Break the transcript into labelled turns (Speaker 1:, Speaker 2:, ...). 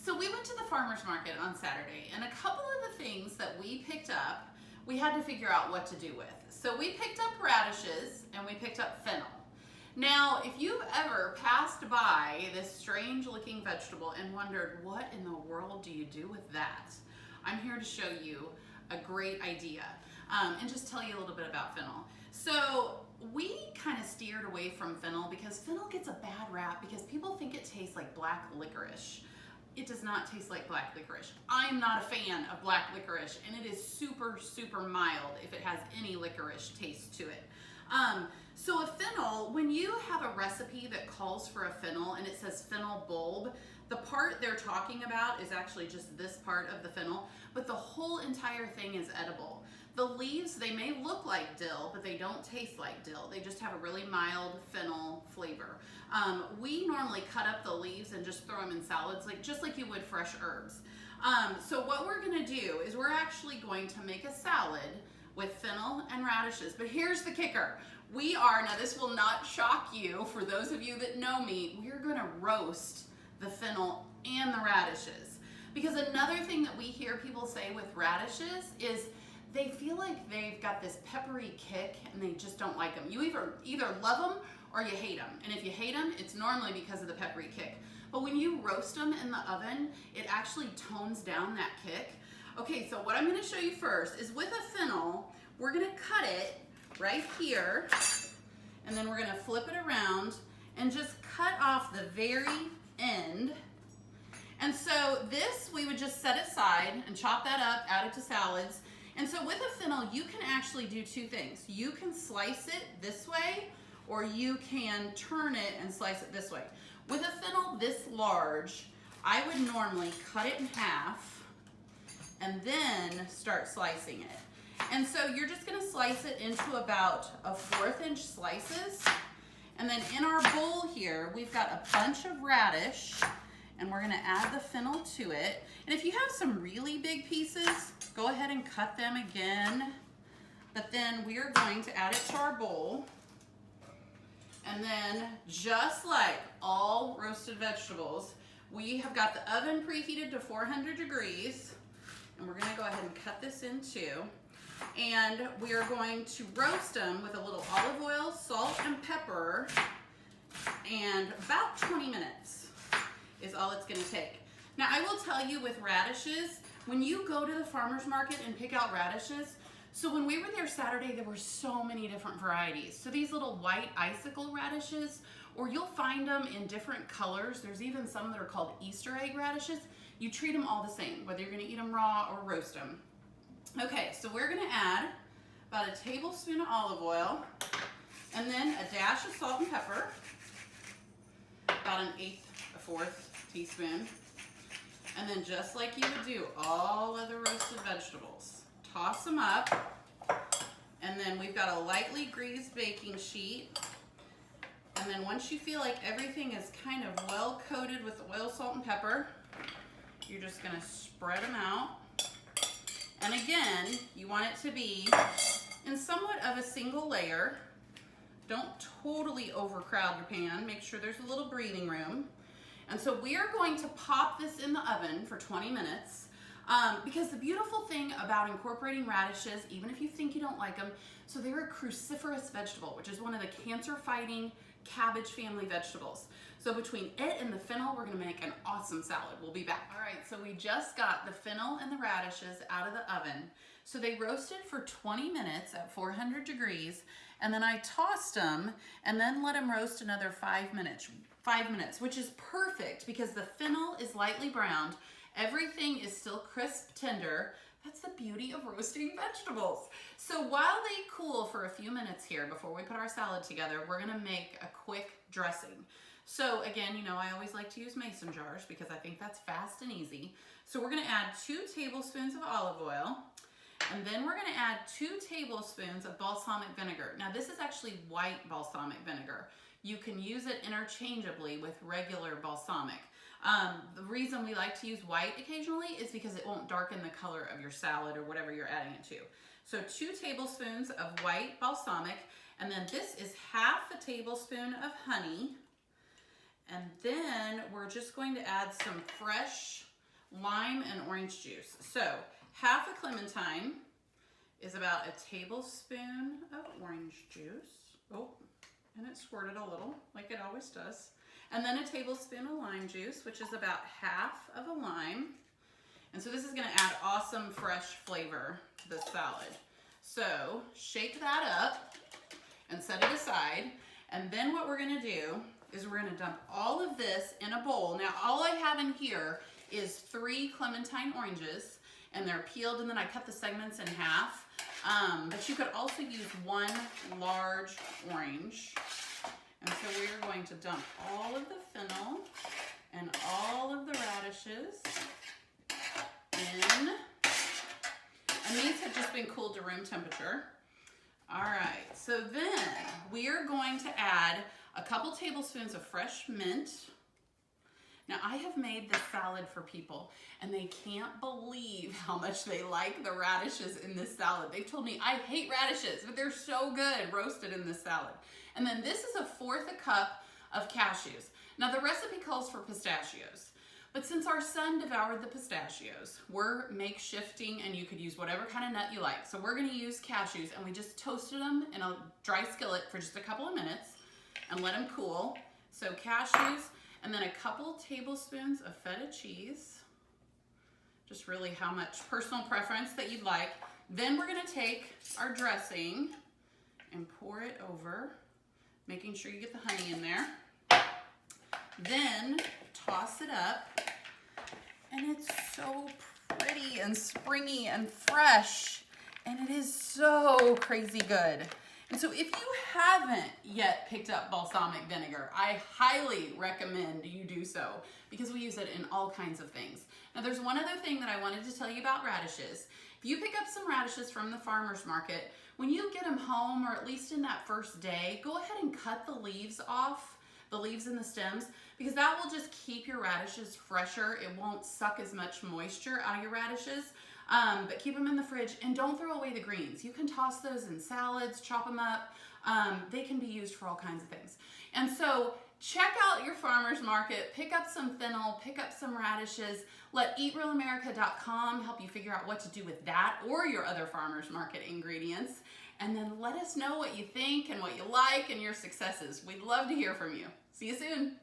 Speaker 1: So we went to the farmer's market on Saturday, and a couple of the things that we picked up, we had to figure out what to do with. So we picked up radishes and we picked up fennel. Now, if you've ever passed by this strange looking vegetable and wondered, what in the world do you do with that? I'm here to show you a great idea and just tell you a little bit about fennel. So we kind of steered away from fennel because fennel gets a bad rap because people think it tastes like black licorice. It does not taste like black licorice. I'm not a fan of black licorice, and it is super, super mild if it has any licorice taste to it. So a fennel, when you have a recipe that calls for a fennel and it says fennel bulb, the part they're talking about is actually just this part of the fennel, but the whole entire thing is edible. The leaves, they may look like dill, but they don't taste like dill. They just have a really mild fennel flavor. We normally cut up the leaves and just throw them in salads, just like you would fresh herbs. So what we're gonna do is we're actually going to make a salad with fennel and radishes. But here's the kicker. Now this will not shock you, for those of you that know me, we're gonna roast the fennel and the radishes. Because another thing that we hear people say with radishes is they feel like they've got this peppery kick and they just don't like them. You either love them or you hate them. And if you hate them, it's normally because of the peppery kick. But when you roast them in the oven, it actually tones down that kick. Okay, so what I'm gonna show you first is with a fennel, we're gonna cut it right here, and then we're gonna flip it around and just cut off the very end. And so this we would just set aside and chop that up, add it to salads. And so with a fennel, you can actually do two things. You can slice it this way, or you can turn it and slice it this way. With a fennel this large, I would normally cut it in half and then start slicing it. And so you're just gonna slice it into about a 1/4 inch slices. And then in our bowl here, we've got a bunch of radish, and we're gonna add the fennel to it. And if you have some really big pieces, go ahead and cut them again. But then we are going to add it to our bowl. And then, just like all roasted vegetables, we have got the oven preheated to 400 degrees. And we're gonna go ahead and cut this in two. And we are going to roast them with a little olive oil, salt, and pepper. And about 20 minutes is all it's gonna take. Now, I will tell you with radishes, when you go to the farmer's market and pick out radishes, so when we were there Saturday, there were so many different varieties. So these little white icicle radishes, or you'll find them in different colors. There's even some that are called Easter egg radishes. You treat them all the same, whether you're gonna eat them raw or roast them. Okay, so we're gonna add about a tablespoon of olive oil, and then a dash of salt and pepper, about 1/4 teaspoon. And then just like you would do all other roasted vegetables, toss them up. And then we've got a lightly greased baking sheet. And then once you feel like everything is kind of well coated with oil, salt, and pepper, you're just gonna spread them out. And again, you want it to be in somewhat of a single layer. Don't totally overcrowd your pan. Make sure there's a little breathing room. And so we are going to pop this in the oven for 20 minutes because the beautiful thing about incorporating radishes, even if you think you don't like them, so they're a cruciferous vegetable, which is one of the cancer-fighting cabbage family vegetables. So between it and the fennel, we're gonna make an awesome salad. We'll be back. All right, so we just got the fennel and the radishes out of the oven. So they roasted for 20 minutes at 400 degrees, and then I tossed them and then let them roast another 5 minutes, which is perfect because the fennel is lightly browned. Everything is still crisp, tender. That's the beauty of roasting vegetables. So while they cool for a few minutes here before we put our salad together, we're gonna make a quick dressing. So again, you know, I always like to use mason jars because I think that's fast and easy. So we're gonna add 2 tablespoons of olive oil, and then we're gonna add 2 tablespoons of balsamic vinegar. Now this is actually white balsamic vinegar. You can use it interchangeably with regular balsamic. The reason we like to use white occasionally is because it won't darken the color of your salad or whatever you're adding it to. So 2 tablespoons of white balsamic, and then this is 1/2 tablespoon of honey. And then we're just going to add some fresh lime and orange juice. So half a clementine is about a tablespoon of orange juice. Oh, and it squirted a little, like it always does. And then a tablespoon of lime juice, which is about half of a lime. And so this is gonna add awesome fresh flavor to the salad. So shake that up and set it aside. And then what we're gonna do is we're gonna dump all of this in a bowl. Now, all I have in here is 3 clementine oranges, and they're peeled, and then I cut the segments in half. But you could also use 1 large orange. And so we're going to dump all of the fennel and all of the radishes in. And these have just been cooled to room temperature. All right, so then we are going to add a couple tablespoons of fresh mint. Now, I have made this salad for people, and they can't believe how much they like the radishes in this salad. They've told me, I hate radishes, but they're so good roasted in this salad. And then this is 1/4 cup of cashews. Now, the recipe calls for pistachios, but since our son devoured the pistachios, we're makeshifting, and you could use whatever kind of nut you like. So we're gonna use cashews, and we just toasted them in a dry skillet for just a couple of minutes and let them cool. So cashews, and then a couple tablespoons of feta cheese, just really how much personal preference that you'd like. Then we're gonna take our dressing and pour it over, making sure you get the honey in there. Then toss it up, and it's so pretty and springy and fresh, and it is so crazy good. And so if you haven't yet picked up balsamic vinegar, I highly recommend you do so, because we use it in all kinds of things. Now, there's one other thing that I wanted to tell you about radishes. If you pick up some radishes from the farmer's market, when you get them home, or at least in that first day, go ahead and cut the leaves off, the leaves and the stems, because that will just keep your radishes fresher. It won't suck as much moisture out of your radishes. But keep them in the fridge, and don't throw away the greens. You can toss those in salads, chop them up. They can be used for all kinds of things. And so check out your farmer's market, pick up some fennel, pick up some radishes. Let eatrealamerica.com help you figure out what to do with that or your other farmer's market ingredients. And then let us know what you think and what you like and your successes. We'd love to hear from you. See you soon.